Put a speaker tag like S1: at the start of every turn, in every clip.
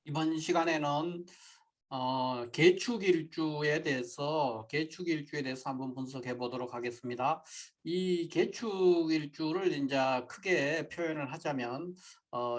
S1: 이번 시간에는 개축일주에 대해서 한번 분석해 보도록 하겠습니다. 이 개축일주를 이제 크게 표현을 하자면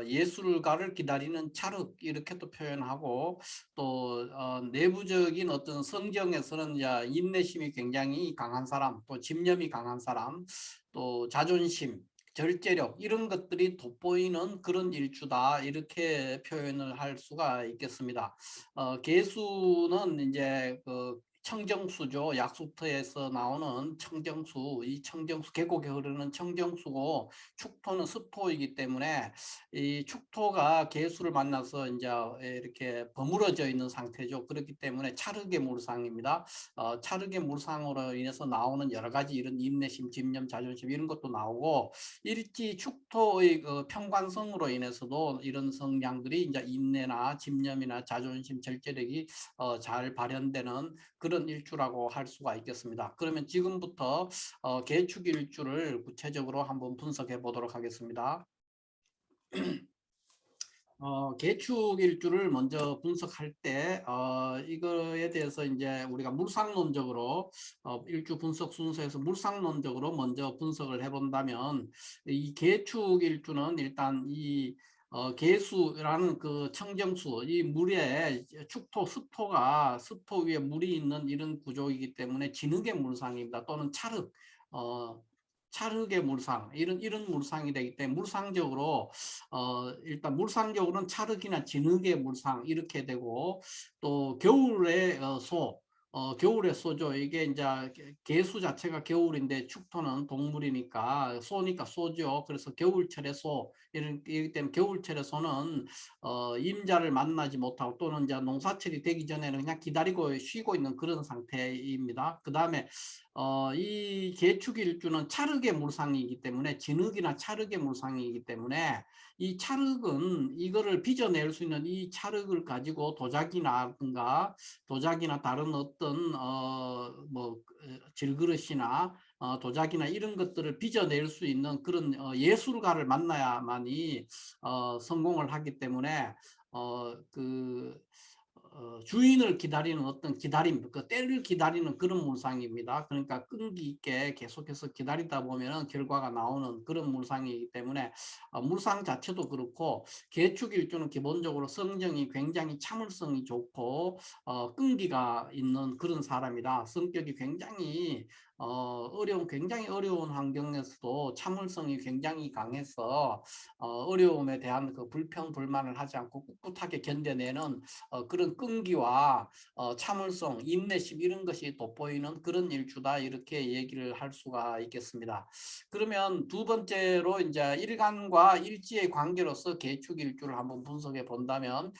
S1: 예술가를 기다리는 찰흙 이렇게 또 표현하고 또 내부적인 어떤 성정에서는 이제 인내심이 굉장히 강한 사람, 또 집념이 강한 사람, 또 자존심, 절제력 이런 것들이 돋보이는 그런 일주다 이렇게 표현을 할 수가 있겠습니다. 개수는 이제 그 청정수죠. 약수터에서 나오는 청정수, 이 청정수 계곡에 흐르는 청정수고 축토는 습토이기 때문에 이 축토가 개수를 만나서 이제 이렇게 버무러져 있는 상태죠. 그렇기 때문에 찰흙의 물상입니다. 찰흙의 물상으로 인해서 나오는 여러 가지 이런 인내심, 집념, 자존심 이런 것도 나오고 일지 축토의 그 평관성으로 인해서도 이런 성향들이 이제 인내나 집념이나 자존심, 절제력이 잘 발현되는 그런 일주라고 할 수가 있겠습니다. 그러면 지금부터 개축 일주를 구체적으로 한번 분석해 보도록 하겠습니다. 개축 일주를 먼저 분석할 때 이거에 대해서 이제 우리가 물상론적으로 일주 분석 순서에서 물상론적으로 먼저 분석을 해본다면 이 개축 일주는 일단 이 개수라는 그 청정수 이 물에 축토 습토 위에 물이 있는 이런 구조이기 때문에 진흙의 물상입니다. 또는 찰흙 찰흙의 물상 이런 물상이 되기 때문에 물상적으로 일단 물상적으로는 찰흙이나 진흙의 물상 이렇게 되고 또 겨울의 겨울의 소죠. 이게 이제 개수 자체가 겨울인데 축토는 동물이니까 소니까 소죠. 그래서 겨울철의 소 이기 때문에 겨울철의 소는 임자를 만나지 못하고 또는 이제 농사철이 되기 전에는 그냥 기다리고 쉬고 있는 그런 상태입니다. 그 다음에 이 개축일주는 찰흙의 물상이기 때문에 진흙이나 찰흙의 물상이기 때문에 이 찰흙은 이거를 빚어낼 수 있는 이 찰흙을 가지고 도자기나 다른 어떤 뭐 질그릇이나 도자기나 이런 것들을 빚어낼 수 있는 그런 예술가를 만나야만이 성공을 하기 때문에 그 주인을 기다리는 어떤 기다림, 그 때를 기다리는 그런 물상입니다. 그러니까 끈기 있게 계속해서 기다리다 보면 결과가 나오는 그런 물상이기 때문에 물상 자체도 그렇고 개축일주는 기본적으로 성정이 굉장히 참을성이 좋고 끈기가 있는 그런 사람이다. 성격이 굉장히 굉장히 어려운 환경에서도 참을성이 굉장히 강해서 어려움에 대한 그 불평 불만을 하지 않고 꿋꿋하게 견뎌내는 그런 끈기와 참을성, 인내심 이런 것이 돋보이는 그런 일주다 이렇게 얘기를 할 수가 있겠습니다. 그러면 두 번째로 이제 일간과 일지의 관계로서 개축 일주를 한번 분석해 본다면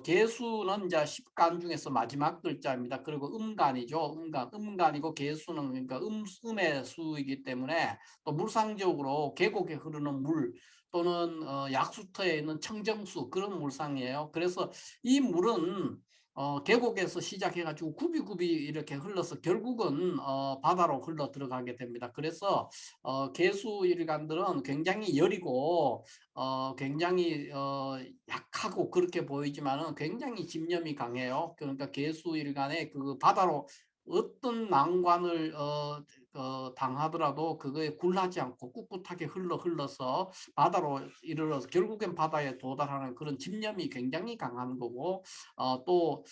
S1: 개수는 이제 십간 중에서 마지막 글자입니다. 그리고 음간이죠. 음간이고 개수는 그러니까 음의 수이기 때문에 또 물상적으로 계곡에 흐르는 물 또는 약수터에 있는 청정수 그런 물상이에요. 그래서 이 물은 계곡에서 시작해가지고 굽이굽이 이렇게 흘러서 결국은 바다로 흘러 들어가게 됩니다. 그래서 개수일간들은 굉장히 여리고 굉장히 약하고 그렇게 보이지만은 굉장히 집념이 강해요. 그러니까 개수일간의 그 바다로 어떤 난관을 당하더라도 그거에 굴하지 않고 꿋꿋하게 흘러서 바다로 이르러서 결국엔 바다에 도달하는 그런 집념이 굉장히 강한 거고 또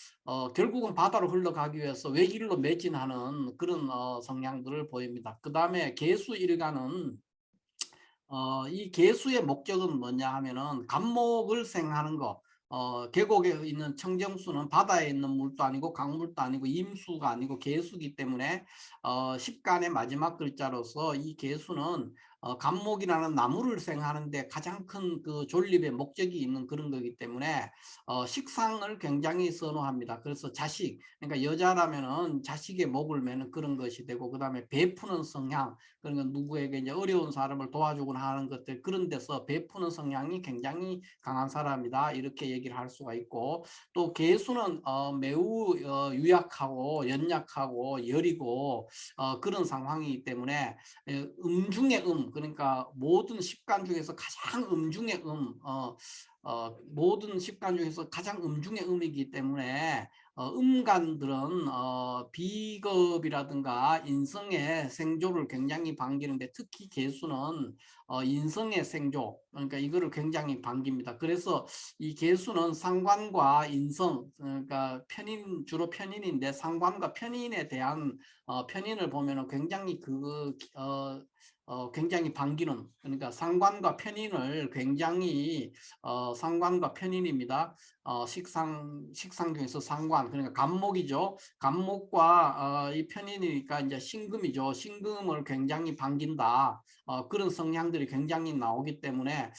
S1: 결국은 바다로 흘러가기 위해서 외길로 매진하는 그런 성향들을 보입니다. 그 다음에 개수일간은 이 개수의 목적은 뭐냐 하면은 간목을 생하는 거. 계곡에 있는 청정수는 바다에 있는 물도 아니고 강물도 아니고 임수가 아니고 개수기 때문에 십간의 마지막 글자로서 이 개수는 간목이라는 나무를 생하는데 가장 큰 그 존립의 목적이 있는 그런 거기 때문에 식상을 굉장히 선호합니다. 그래서 자식, 그러니까 여자라면은 자식의 목을 매는 그런 것이 되고 그 다음에 베푸는 성향, 그러니까 누구에게 이제 어려운 사람을 도와주거나 하는 것들 그런 데서 베푸는 성향이 굉장히 강한 사람이다 이렇게 얘기를 할 수가 있고 또 개수는 매우 유약하고 연약하고 여리고 그런 상황이기 때문에 그러니까 모든 십간 중에서 가장 음중의 모든 십간 중에서 가장 음중의 음이기 때문에 음간들은 비겁이라든가 인성의 생조를 굉장히 반기는데, 특히 개수는 인성의 생조, 그러니까 이거를 굉장히 반깁니다. 그래서 이 개수는 상관과 인성, 그러니까 편인, 주로 편인인데 상관과 편인에 대한 편인을 보면은 굉장히 굉장히 반기는, 그러니까 상관과 편인을 굉장히 상관과 편인입니다. 식상 중에서 상관, 그러니까 간목이죠. 간목과 이 편인이니까 이제 신금이죠. 신금을 굉장히 반긴다. 그런 성향들이 굉장히 나오기 때문에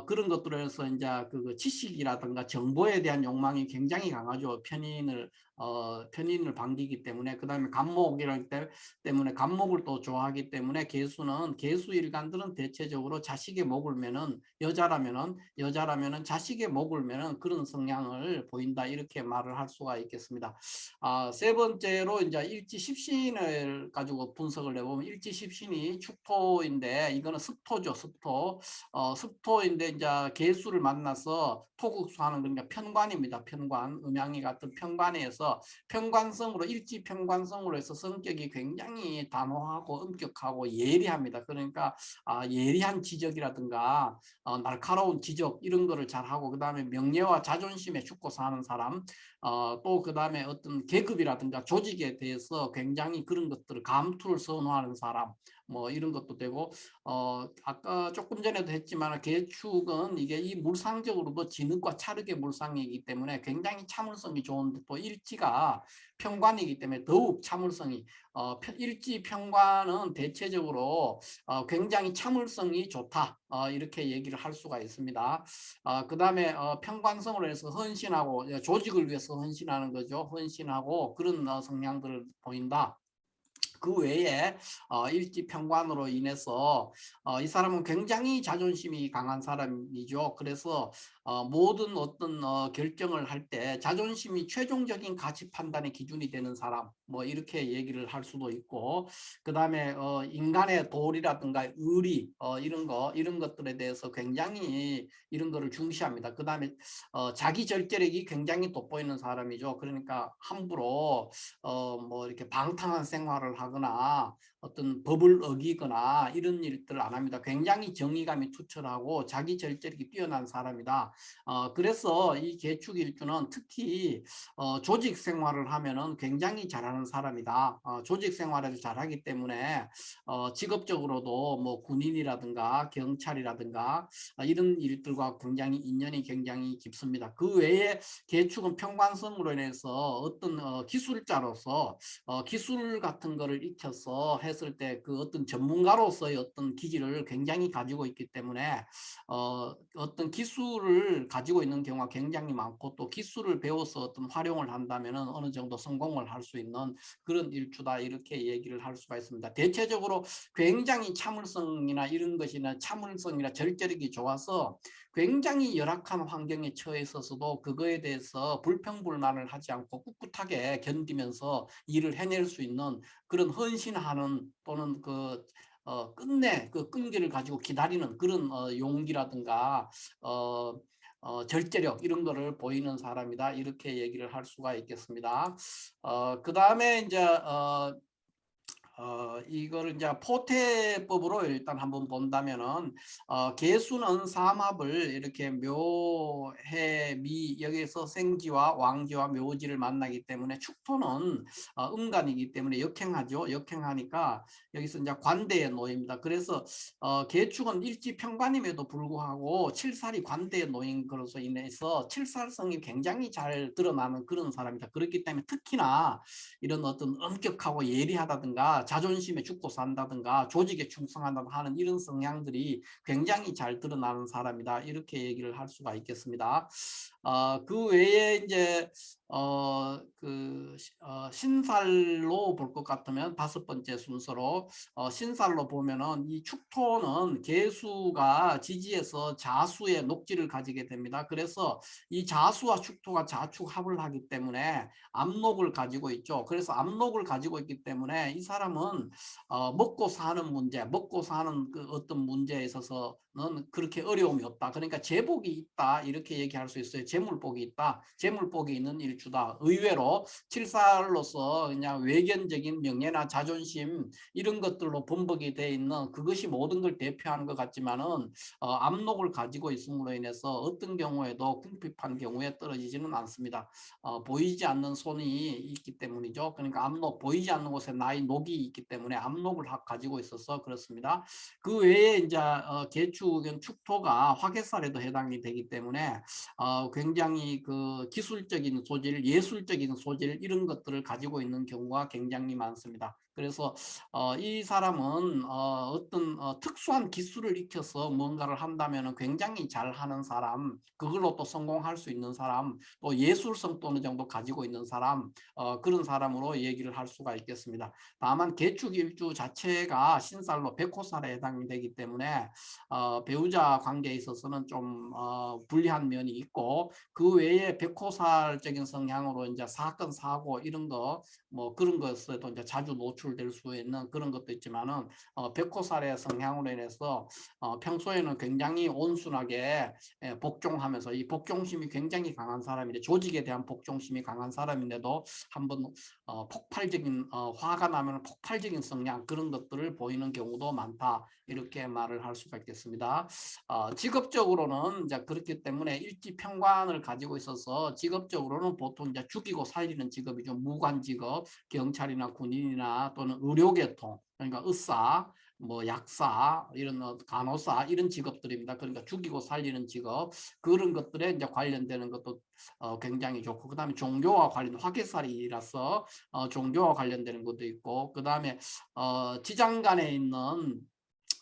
S1: 그런 것들에서 이제 그 지식이라든가 정보에 대한 욕망이 굉장히 강하죠. 편인을 반기기 때문에. 그 다음에 간목이라기 때문에 간목을 또 좋아하기 때문에 개수 일간들은 대체적으로 자식의 목을 매는 여자라면은 자식의 목을 매는 그런 성향을 보인다, 이렇게 말을 할 수가 있겠습니다. 세 번째로 이제 일지십신을 가지고 분석을 해보면, 일지십신이 축토인데 이거는 습토죠. 습토인데 이제 개수를 만나서 토국수하는, 그러니까 편관입니다. 편관, 음양이 같은 편관에서 편관성으로, 일지편관성으로 해서 성격이 굉장히 단호하고 엄격하고 예리합니다. 그러니까 예리한 지적이라든가 날카로운 지적, 이런 거를 잘하고, 그 다음에 명예와 자존심에 죽고 사는 사람, 또 그 다음에 어떤 계급이라든가 조직에 대해서 굉장히 그런 것들을, 감투를 선호하는 사람, 뭐 이런 것도 되고, 아까 조금 전에도 했지만 개축은 이게 이 물상적으로도 진흙과 찰흙의 물상이기 때문에 굉장히 참을성이 좋은데, 또 일지가 편관이기 때문에 더욱 참을성이, 일지 편관은 대체적으로 굉장히 참을성이 좋다, 이렇게 얘기를 할 수가 있습니다. 그 다음에 편관성으로 해서 헌신하고, 조직을 위해서 헌신하는 거죠. 헌신하고 그런 성향들을 보인다. 그 외에 일지편관으로 인해서 이 사람은 굉장히 자존심이 강한 사람이죠. 그래서 모든 어떤 결정을 할 때 자존심이 최종적인 가치 판단의 기준이 되는 사람, 뭐 이렇게 얘기를 할 수도 있고, 그 다음에 인간의 도리라든가 의리, 이런 것들에 대해서 굉장히 이런 거를 중시합니다. 그 다음에 자기 절제력이 굉장히 돋보이는 사람이죠. 그러니까 함부로 뭐 이렇게 방탕한 생활을 하거나 어떤 법을 어기거나 이런 일들을 안 합니다. 굉장히 정의감이 투철하고 자기 절제력이 뛰어난 사람이다. 그래서 이 개축일주는 특히 조직 생활을 하면은 굉장히 잘하는 사람이다. 조직 생활을 잘하기 때문에 직업적으로도 뭐 군인이라든가 경찰이라든가 이런 일들과 인연이 굉장히 깊습니다. 그 외에 개축은 편관성으로 인해서 어떤 기술자로서 기술 같은 거를 익혀서 했을 때 그 어떤 전문가로서의 어떤 기질을 굉장히 가지고 있기 때문에 어떤 기술을 가지고 있는 경우가 굉장히 많고, 또 기술을 배워서 어떤 활용을 한다면 어느 정도 성공을 할 수 있는 그런 일주다, 이렇게 얘기를 할 수가 있습니다. 대체적으로 굉장히 참을성이나 절제력이 좋아서 굉장히 열악한 환경에 처해 있어서도 그거에 대해서 불평불만을 하지 않고 꿋꿋하게 견디면서 일을 해낼 수 있는 그런 헌신하는, 또는 끝내 그 끈기를 가지고 기다리는 그런 용기라든가 절제력, 이런 거를 보이는 사람이다, 이렇게 얘기를 할 수가 있겠습니다. 그 다음에 이제 이거를 이제 포태법으로 일단 한번 본다면은 개수는 삼합을 이렇게 묘해 미, 여기에서 생지와 왕지와 묘지를 만나기 때문에, 축토는 음간이기 때문에 역행하죠. 역행하니까 여기서 이제 관대에 놓입니다. 그래서 개축은 일지편관임에도 불구하고 칠살이 관대에 놓인 것으로 인해서 칠살성이 굉장히 잘 드러나는 그런 사람이다. 그렇기 때문에 특히나 이런 어떤 엄격하고 예리하다든가 자존심에 죽고 산다든가 조직에 충성한다든가 하는 이런 성향들이 굉장히 잘 드러나는 사람이다, 이렇게 얘기를 할 수가 있겠습니다. 그 외에 이제 신살로 볼 것 같으면, 다섯 번째 순서로 신살로 보면은 이 축토는 개수가 지지에서 자수의 녹지를 가지게 됩니다. 그래서 이 자수와 축토가 자축합을 하기 때문에 압록을 가지고 있죠. 그래서 압록을 가지고 있기 때문에 이 사람은 사람은 먹고 사는 문제, 먹고 사는 그 어떤 문제에 있어서는 그렇게 어려움이 없다. 그러니까 재복이 있다 이렇게 얘기할 수 있어요. 재물복이 있다. 재물복이 있는 일주다. 의외로 칠살로서 그냥 외견적인 명예나 자존심 이런 것들로 범벅이 돼 있는 그것이 모든 걸 대표하는 것 같지만은 압록을 가지고 있음으로 인해서 어떤 경우에도 궁핍한 경우에 떨어지지는 않습니다. 보이지 않는 손이 있기 때문이죠. 그러니까 압록, 보이지 않는 곳에 나의 녹이 있기 때문에 압록을 가지고 있어서 그렇습니다. 그 외에 이제 계축은 축토가 화개살에도 해당이 되기 때문에 굉장히 그 기술적인 소질, 예술적인 소질 이런 것들을 가지고 있는 경우가 굉장히 많습니다. 그래서 이 사람은 어떤 특수한 기술을 익혀서 뭔가를 한다면 굉장히 잘하는 사람, 그걸로 또 성공할 수 있는 사람, 또 예술성도 어느 정도 가지고 있는 사람, 그런 사람으로 얘기를 할 수가 있겠습니다. 다만 계축일주 자체가 신살로 백호살에 해당이 되기 때문에 배우자 관계에 있어서는 좀 불리한 면이 있고, 그 외에 백호살적인 성향으로 이제 사건 사고 이런 거 뭐 그런 것에도 이제 자주 노출될 수 있는 그런 것도 있지만은 백호살의 성향으로 인해서 평소에는 굉장히 온순하게 복종하면서 이 복종심이 굉장히 강한 사람인데, 조직에 대한 복종심이 강한 사람인데도 한번 폭발적인 화가 나면 폭발적인 성향 그런 것들을 보이는 경우도 많다 이렇게 말을 할 수가 있겠습니다. 직업적으로는 이제 그렇기 때문에 일지평관을 가지고 있어서 직업적으로는 보통 이제 죽이고 살리는 직업이죠. 무관 직업, 경찰이나 군인이나 또는 의료계통, 그러니까 의사, 뭐 약사, 이런 간호사 이런 직업들입니다. 그러니까 죽이고 살리는 직업 그런 것들에 이제 관련되는 것도 굉장히 좋고, 그다음에 종교와 관련 화개살이라서 종교와 관련되는 것도 있고, 그다음에 지장간에 있는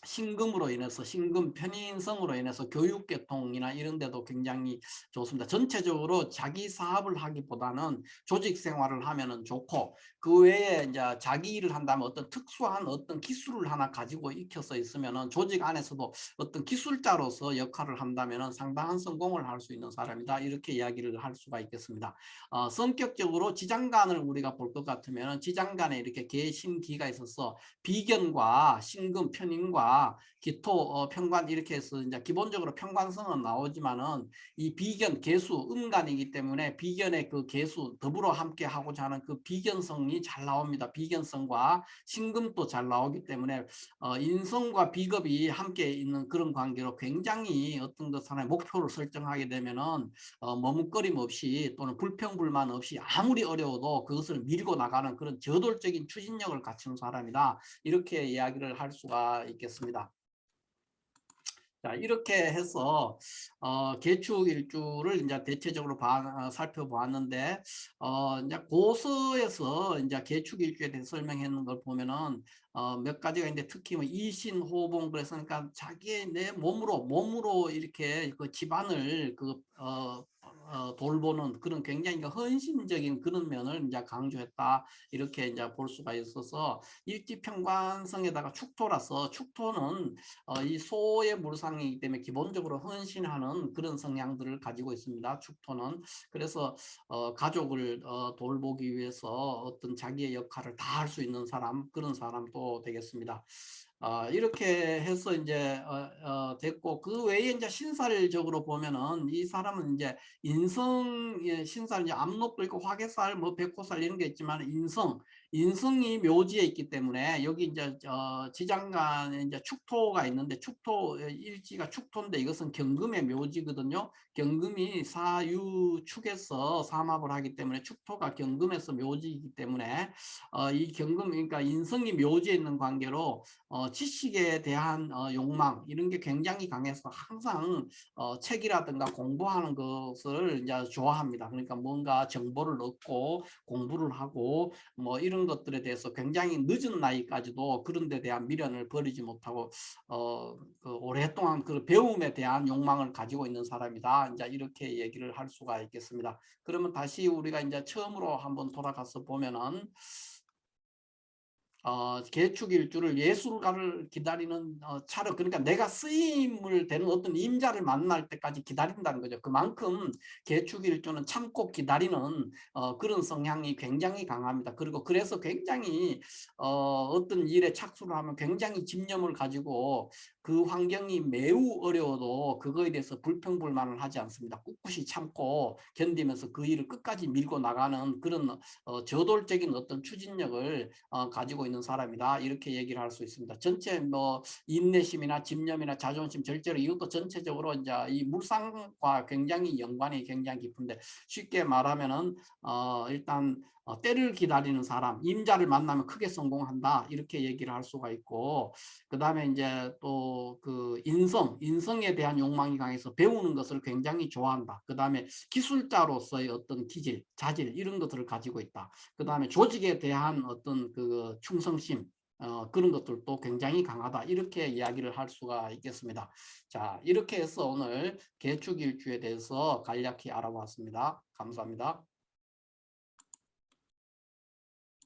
S1: 신금으로 인해서 신금 편인성으로 인해서 교육계통이나 이런 데도 굉장히 좋습니다. 전체적으로 자기 사업을 하기보다는 조직 생활을 하면은 좋고, 그 외에 이제 자기 일을 한다면 어떤 특수한 어떤 기술을 하나 가지고 익혀서 있으면은 조직 안에서도 어떤 기술자로서 역할을 한다면은 상당한 성공을 할 수 있는 사람이다 이렇게 이야기를 할 수가 있겠습니다. 성격적으로 지장간을 우리가 볼 것 같으면 지장간에 이렇게 계신기가 있어서 비견과 신금 편인과 기토 편관 이렇게 해서 이제 기본적으로 편관성은 나오지만은 이 비견 개수 음간이기 때문에 비견의 그 개수 더불어 함께 하고자 하는 그 비견성이 잘 나옵니다. 비견성과 신금도 잘 나오기 때문에 인성과 비겁이 함께 있는 그런 관계로 굉장히 어떤 것 하나의 목표를 설정하게 되면은 머뭇거림 없이 또는 불평불만 없이 아무리 어려워도 그것을 밀고 나가는 그런 저돌적인 추진력을 갖춘 사람이다. 이렇게 이야기를 할 수가 있겠습니다. 자, 이렇게 해서 계축일주를 이제 대체적으로 살펴보았는데, 이제 고서에서 이제 계축일주에 대해 설명하는 걸 보면은 몇 가지가 있는데, 특히 뭐 이신호봉, 그래서 그러니까 자기의 내 몸으로 이렇게 그 집안을 돌보는 그런 굉장히 헌신적인 그런 면을 이제 강조했다 이렇게 이제 볼 수가 있어서, 일지평관성에다가 축토라서, 축토는 이 소의 물상이기 때문에 기본적으로 헌신하는 그런 성향들을 가지고 있습니다. 축토는. 그래서 가족을 돌보기 위해서 어떤 자기의 역할을 다 할 수 있는 사람, 그런 사람도 되겠습니다. 이렇게 해서 이제 됐고, 그 외에 이제 신살적으로 보면은 이 사람은 이제 인성 신살, 이제 압록도 있고 화개살, 뭐 백호살 이런 게 있지만 인성이 묘지에 있기 때문에, 여기 이제 지장간에 이제 축토가 있는데, 축토 일지가 축토인데 이것은 경금의 묘지거든요. 경금이 사유축에서 삼합을 하기 때문에 축토가 경금에서 묘지이기 때문에 이 경금, 그러니까 인성이 묘지에 있는 관계로 지식에 대한 욕망 이런 게 굉장히 강해서 항상 책이라든가 공부하는 것을 이제 좋아합니다. 그러니까 뭔가 정보를 얻고 공부를 하고 뭐 이런 것들에 대해서 굉장히 늦은 나이까지도 그런 데 대한 미련을 버리지 못하고 그 오랫동안 그 배움에 대한 욕망을 가지고 있는 사람이다. 이제 이렇게 얘기를 할 수가 있겠습니다. 그러면 다시 우리가 이제 처음으로 한번 돌아가서 보면은 계축일주를 예술가를 기다리는 차로, 그러니까 내가 쓰임을 되는 어떤 임자를 만날 때까지 기다린다는 거죠. 그만큼 계축일주는 참고 기다리는 그런 성향이 굉장히 강합니다. 그리고 그래서 굉장히 어떤 일에 착수를 하면 굉장히 집념을 가지고 그 환경이 매우 어려워도 그거에 대해서 불평불만을 하지 않습니다. 꿋꿋이 참고 견디면서 그 일을 끝까지 밀고 나가는 그런 저돌적인 어떤 추진력을 가지고 있는 사람이다, 이렇게 얘기를 할 수 있습니다. 전체 뭐 인내심이나 집념이나 자존심, 절제로, 이것도 전체적으로 이제 이 물상과 굉장히 연관이 굉장히 깊은데, 쉽게 말하면은 일단 때를 기다리는 사람, 임자를 만나면 크게 성공한다, 이렇게 얘기를 할 수가 있고, 그 다음에 이제 또 그 인성에 대한 욕망이 강해서 배우는 것을 굉장히 좋아한다. 그 다음에 기술자로서의 어떤 기질, 자질, 이런 것들을 가지고 있다. 그 다음에 조직에 대한 어떤 그 충성심, 그런 것들도 굉장히 강하다, 이렇게 이야기를 할 수가 있겠습니다. 자, 이렇게 해서 오늘 계축일주에 대해서 간략히 알아봤습니다. 감사합니다.